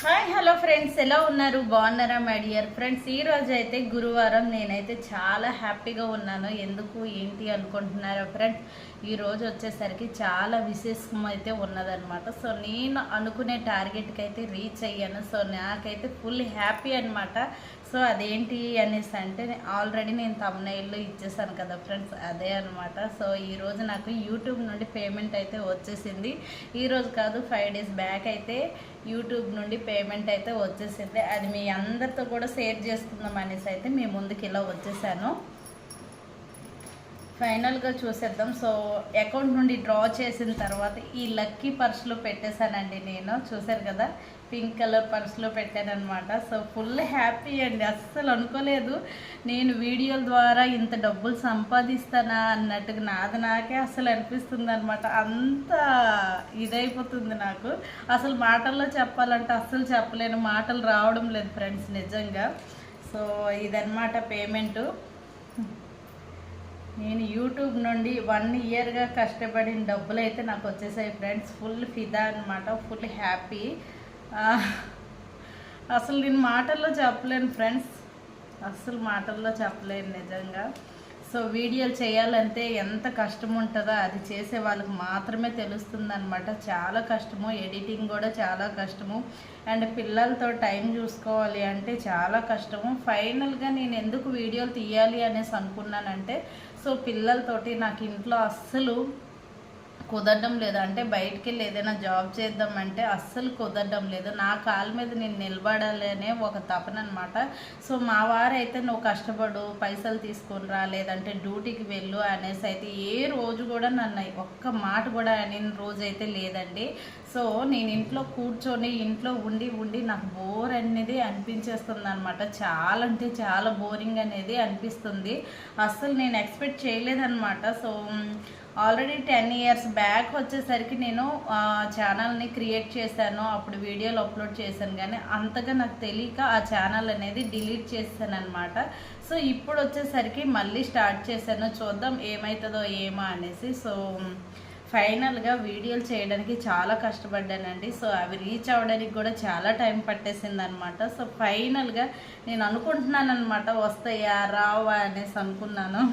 Hi hello friends, ఎలా ఉన్నారు? బాగున్నారా మై డియర్ ఫ్రెండ్స్? ఈ రోజు అయితే గురువారం. నేనైతే చాలా హ్యాపీగా ఉన్నాను. ఎందుకు ఏంటి అనుకుంటున్నారా ఫ్రెండ్స్? ఈ రోజు వచ్చేసరికి చాలా విశేషం అయితే ఉన్నదనమాట. సో నేను అనుకునే టార్గెట్కి అయితే రీచ్ అయ్యాను. సో నాకైతే ఫుల్ హ్యాపీ అనమాట. సో అదేంటి అనేసి అంటే ఆల్రెడీ నేను తమ్నైల్లో ఇచ్చేసాను కదా ఫ్రెండ్స్, అదే అనమాట. సో ఈరోజు నాకు యూట్యూబ్ నుండి పేమెంట్ అయితే వచ్చేసింది. ఈరోజు కాదు, 5 days బ్యాక్ అయితే యూట్యూబ్ నుండి పేమెంట్ అయితే వచ్చేసింది. అది మీ అందరితో కూడా షేర్ చేసుకుందాం అనేసి అయితే మీ ముందుకు ఇలా వచ్చేసాను. ఫైనల్గా చూసేద్దాం. సో అకౌంట్ నుండి డ్రా చేసిన తర్వాత ఈ లక్కీ పర్స్లో పెట్టేశానండి. నేను చూసారు కదా, పింక్ కలర్ పర్స్లో పెట్టానమాట. సో ఫుల్ హ్యాపీ అండి. అస్సలు అనుకోలేదు నేను వీడియోల ద్వారా ఇంత డబ్బులు సంపాదిస్తానా అన్నట్టుగా నాకే అస్సలు అనిపిస్తుంది అనమాట. అంత ఇదైపోతుంది నాకు. అసలు మాటల్లో చెప్పాలంటే అస్సలు చెప్పలేను, మాటలు రావడం లేదు ఫ్రెండ్స్ నిజంగా. సో ఇదన్నమాట పేమెంటు. నేను యూట్యూబ్ నుండి 1 yearగా కష్టపడిన డబ్బులు అయితే నాకు వచ్చేసాయి ఫ్రెండ్స్. ఫుల్ ఫిదా అనమాట, ఫుల్ హ్యాపీ. అసలు నేను మాటల్లో చెప్పలేను ఫ్రెండ్స్, అసలు మాటల్లో చెప్పలేను నిజంగా. సో వీడియోలు చేయాలంటే ఎంత కష్టం ఉంటుందో అది చేసే వాళ్ళకి మాత్రమే తెలుస్తుంది అనమాట. చాలా కష్టము, ఎడిటింగ్ కూడా చాలా కష్టము, అండ్ పిల్లలతో టైం చూసుకోవాలి అంటే చాలా కష్టము. ఫైనల్గా నేను ఎందుకు వీడియోలు తీయాలి అనేసి అనుకున్నానంటే, సో పిల్లలతోటి నాకు ఇంట్లో అస్సలు కుదరడం లేదు. అంటే బయటికి వెళ్ళి ఏదైనా జాబ్ చేద్దామంటే అస్సలు కుదరడం లేదు. నా కాళ్ళ మీద నేను నిలబడాలి అనే ఒక తపన అనమాట. సో మా వారైతే నువ్వు కష్టపడు, పైసలు తీసుకునిరా, లేదంటే డ్యూటీకి వెళ్ళు అనేసి అయితే ఏ రోజు కూడా నన్ను ఒక్క మాట కూడా అనిన రోజు అయితే లేదండి. సో నేను ఇంట్లో కూర్చొని ఇంట్లో ఉండి ఉండి నాకు బోర్ అనేది అనిపించేస్తుంది అనమాట. చాలా అంటే చాలా బోరింగ్ అనేది అనిపిస్తుంది. అస్సలు నేను ఎక్స్పెక్ట్ చేయలేదన్నమాట. సో ఆల్రెడీ 10 years బ్యాక్ వచ్చేసరికి నేను ఛానల్ని క్రియేట్ చేశాను. అప్పుడు వీడియోలు అప్లోడ్ చేశాను, కానీ అంతగా నాకు తెలియక ఆ ఛానల్ అనేది డిలీట్ చేశాను అనమాట. సో ఇప్పుడు వచ్చేసరికి మళ్ళీ స్టార్ట్ చేశాను. చూద్దాం ఏమవుతుందో ఏమో అనేసి. సో ఫైనల్గా వీడియోలు చేయడానికి చాలా కష్టపడ్డానండి. సో అవి రీచ్ అవ్వడానికి కూడా చాలా టైం పట్టేసింది అనమాట. సో ఫైనల్గా నేను అనుకుంటున్నాను అనమాట, వస్తాయా రావా అనేసి అనుకున్నాను,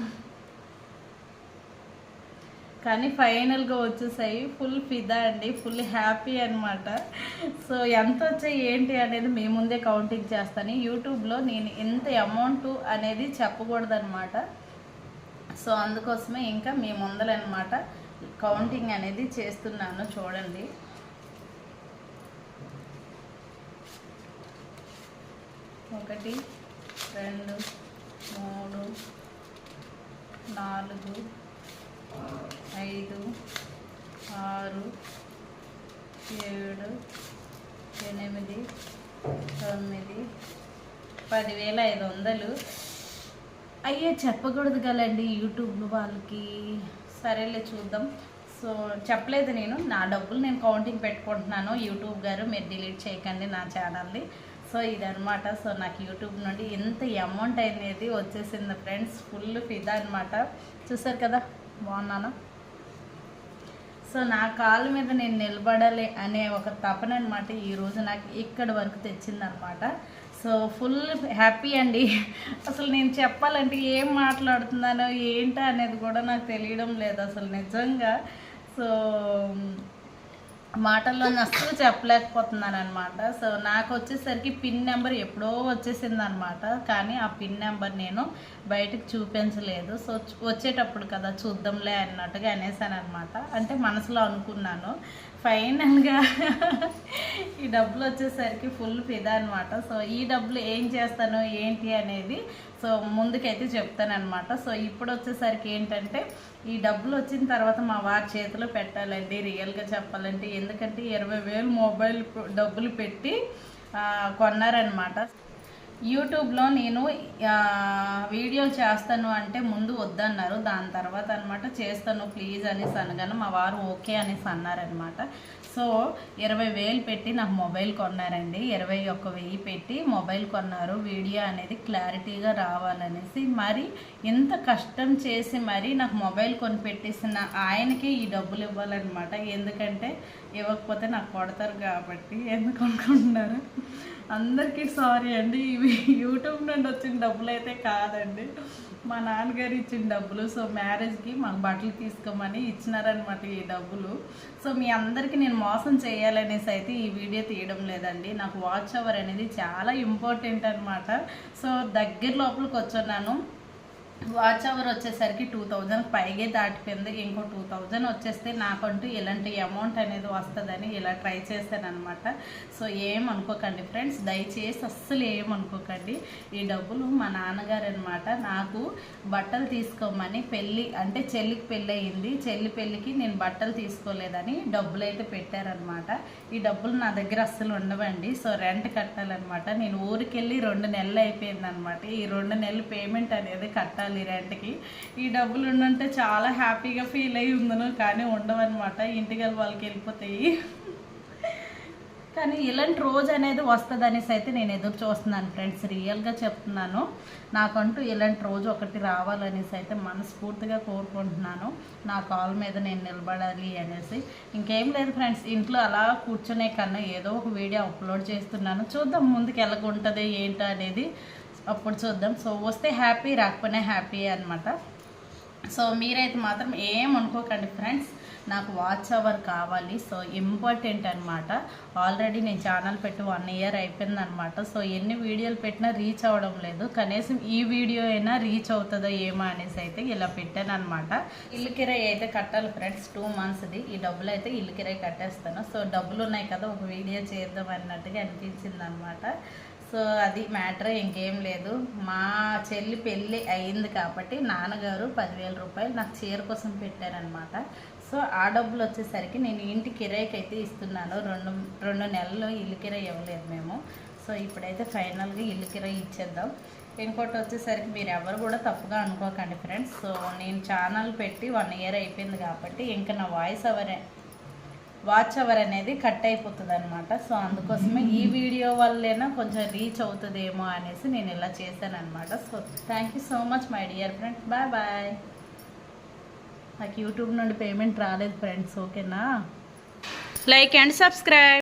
కానీ ఫైనల్గా వచ్చేసాయి. ఫుల్ ఫిదా అండి, ఫుల్ హ్యాపీ అనమాట. సో ఎంత వచ్చాయి ఏంటి అనేది మీ ముందే కౌంటింగ్ చేస్తాను. యూట్యూబ్లో నేను ఎంత అమౌంట్ అనేది చెప్పకూడదనమాట. సో అందుకోసమే ఇంకా మీ ముందలనమాట కౌంటింగ్ అనేది చేస్తున్నాను. చూడండి, 1 2 3 4 5 6 7 8 9 10,500. అయ్యే చెప్పకూడదు కదండి యూట్యూబ్ వాళ్ళకి. సరేలే చూద్దాం. సో చెప్పలేదు నేను, నా డబ్బులు నేను కౌంటింగ్ పెట్టుకుంటున్నాను. యూట్యూబ్ గారు మీరు డిలీట్ చేయకండి నా ఛానల్ని. సో ఇదనమాట. సో నాకు యూట్యూబ్ నుండి ఎంత అమౌంట్ అనేది వచ్చేసింది ఫ్రెండ్స్. ఫుల్ ఫిదా అనమాట. చూసారు కదా బాగున్నాను. సో నా కాళ్ళ మీద నేను నిలబడాలి అనే ఒక తపన అనమాట ఈరోజు నాకు ఇక్కడి వరకు తెచ్చిందనమాట. సో ఫుల్ హ్యాపీ అండి. అసలు నేను చెప్పాలంటే ఏం మాట్లాడుతున్నానో ఏంటో అనేది కూడా నాకు తెలియడం లేదు అసలు నిజంగా. సో మాటల్లో అస్సలు చెప్పలేకపోతున్నాను అనమాట. సో నాకు వచ్చేసరికి పిన్ నెంబర్ ఎప్పుడో వచ్చేసింది అనమాట, కానీ ఆ పిన్ నెంబర్ నేను బయటకు చూపించలేదు. సో వచ్చేటప్పుడు కదా చూద్దాంలే అన్నట్టుగా అనేసాను అనమాట. అంటే మనసులో అనుకున్నాను. ఫైనల్గా ఈ డబ్బులు వచ్చేసరికి ఫుల్ ఫిదా అనమాట. సో ఈ డబ్బులు ఏం చేస్తాను ఏంటి అనేది సో ముందుకైతే చెప్తానమాట. సో ఇప్పుడు వచ్చేసరికి ఏంటంటే ఈ డబ్బులు వచ్చిన తర్వాత మా వారి చేతిలో పెట్టాలండి రియల్గా చెప్పాలంటే. ఎందుకంటే 20,000 మొబైల్ డబ్బులు పెట్టి కొన్నారనమాట. యూట్యూబ్లో నేను వీడియోలు చేస్తాను అంటే ముందు వద్దన్నారు, దాని తర్వాత అనమాట చేస్తాను ప్లీజ్ అనేసి అనగాను మా వారు ఓకే అనేసి అన్నారనమాట. సో 20,000 పెట్టి నాకు మొబైల్ కొన్నారండి. 21,000 పెట్టి మొబైల్ కొన్నారు, వీడియో అనేది క్లారిటీగా రావాలనేసి. మరి ఇంత కష్టం చేసి మరి నాకు మొబైల్ కొని పెట్టేసిన ఆయనకి ఈ డబ్బులు ఇవ్వాలన్నమాట. ఎందుకంటే ఇవ్వకపోతే నాకు కొడతారు కాబట్టి ఎందుకు అనుకుంటున్నారు. అందరికీ సారీ అండి. ఇవి యూట్యూబ్ నుండి వచ్చిన డబ్బులు అయితే కాదండి, మా నాన్నగారు ఇచ్చిన డబ్బులు. సో మ్యారేజ్కి మాకు బట్టలు తీసుకోమని ఇచ్చినారనమాట ఈ డబ్బులు. సో మీ అందరికీ నేను మోసం చేయాలనేసి అయితే ఈ వీడియో తీయడం లేదండి. నాకు వాచ్ అవర్ అనేది చాలా ఇంపార్టెంట్ అనమాట. సో దగ్గర లోపలికి వచ్చున్నాను. వాచ్ అవర్ వచ్చేసరికి 2000 పైగే దాటిపోయింది. ఇంకో 2000 వచ్చేస్తే నాకంటూ ఇలాంటి అమౌంట్ అనేది వస్తుందని ఇలా ట్రై చేశాను అనమాట. సో ఏమనుకోకండి ఫ్రెండ్స్, దయచేసి అస్సలు ఏమనుకోకండి. ఈ డబ్బులు మా నాన్నగారు అనమాట నాకు బట్టలు తీసుకోమని, పెళ్ళి అంటే చెల్లికి పెళ్ళి అయింది, చెల్లి పెళ్ళికి నేను బట్టలు తీసుకోలేదని డబ్బులు అయితే పెట్టారనమాట. ఈ డబ్బులు నా దగ్గర అస్సలు ఉండవండి. సో రెంట్ కట్టాలన్నమాట. నేను ఊరికి వెళ్ళి 2 నెలలు అయిపోయింది అనమాట. ఈ 2 నెలలు పేమెంట్ అనేది కట్టాలి రెంట్కి. ఈ డబ్బులు ఉండుంటే చాలా హ్యాపీగా ఫీల్ అయ్యి ఉందను, కానీ ఉండవన్నమాట. ఇంటికి వాళ్ళకి వెళ్ళిపోతాయి. కానీ ఇలాంటి రోజు అనేది వస్తుంది అనేసి అయితే నేను ఎదురు చూస్తున్నాను ఫ్రెండ్స్, రియల్గా చెప్తున్నాను. నాకంటూ ఇలాంటి రోజు ఒకటి రావాలనేసి అయితే మనస్ఫూర్తిగా కోరుకుంటున్నాను. నా కాల్ మీద నేను నిలబడాలి అనేసి. ఇంకేం లేదు ఫ్రెండ్స్, ఇంట్లో అలా కూర్చునే కన్నా ఏదో ఒక వీడియో అప్లోడ్ చేస్తున్నాను. చూద్దాం ముందుకు ఎలాగుంటుంది ఏంటో అనేది, అప్పుడు చూద్దాం. సో వస్తే హ్యాపీ, రాకపోయినా హ్యాపీ అనమాట. సో మీరైతే మాత్రం ఏమనుకోకండి ఫ్రెండ్స్, నాకు వాచ్ అవర్ కావాలి. సో ఇంపార్టెంట్ అనమాట. ఆల్రెడీ నేను ఛానల్ పెట్టి 1 ఇయర్ అయిపోయింది అనమాట. సో ఎన్ని వీడియోలు పెట్టినా రీచ్ అవ్వడం లేదు. కనీసం ఈ వీడియో అయినా రీచ్ అవుతుందో ఏమో అనేసి అయితే ఇలా పెట్టాను అనమాట. ఇల్లు కిరాయి అయితే కట్టాలి ఫ్రెండ్స్, 2 మంత్స్ది. ఈ డబ్బులు అయితే ఇల్లు కిరాయి కట్టేస్తాను. సో డబ్బులు ఉన్నాయి కదా, ఒక వీడియో చేద్దాం అన్నట్టుగా అనిపించింది అనమాట. సో అది మ్యాటర్, ఇంకేం లేదు. మా చెల్లి పెళ్ళి అయింది కాబట్టి నాన్నగారు 10,000 రూపాయలు నాకు చీర కోసం పెట్టారనమాట. సో ఆ డబ్బులు వచ్చేసరికి నేను ఇంటి కిరాయికి అయితే ఇస్తున్నాను. 2 నెలలు ఇల్లు కిరాయి ఇవ్వలేదు మేము. సో ఇప్పుడైతే ఫైనల్గా ఇల్లు కిరాయి ఇచ్చేద్దాం. ఇంకోటి వచ్చేసరికి మీరు ఎవరు కూడా తప్పుగా అనుకోకండి ఫ్రెండ్స్. సో నేను ఛానల్ పెట్టి 1 ఇయర్ అయిపోయింది కాబట్టి ఇంకా నా వాచ్ అవర్ అనేది కట్ అయిపోతుంది అనమాట. సో అందుకోసమే ఈ వీడియో వల్లైనా కొంచెం రీచ్ అవుతుందేమో అనేసి నేను ఇలా చేశాను అనమాట. So thank you so much my dear friends, bye bye. నాకు యూట్యూబ్ నుండి పేమెంట్ రాలేదు ఫ్రెండ్స్, ఓకేనా? Like and subscribe.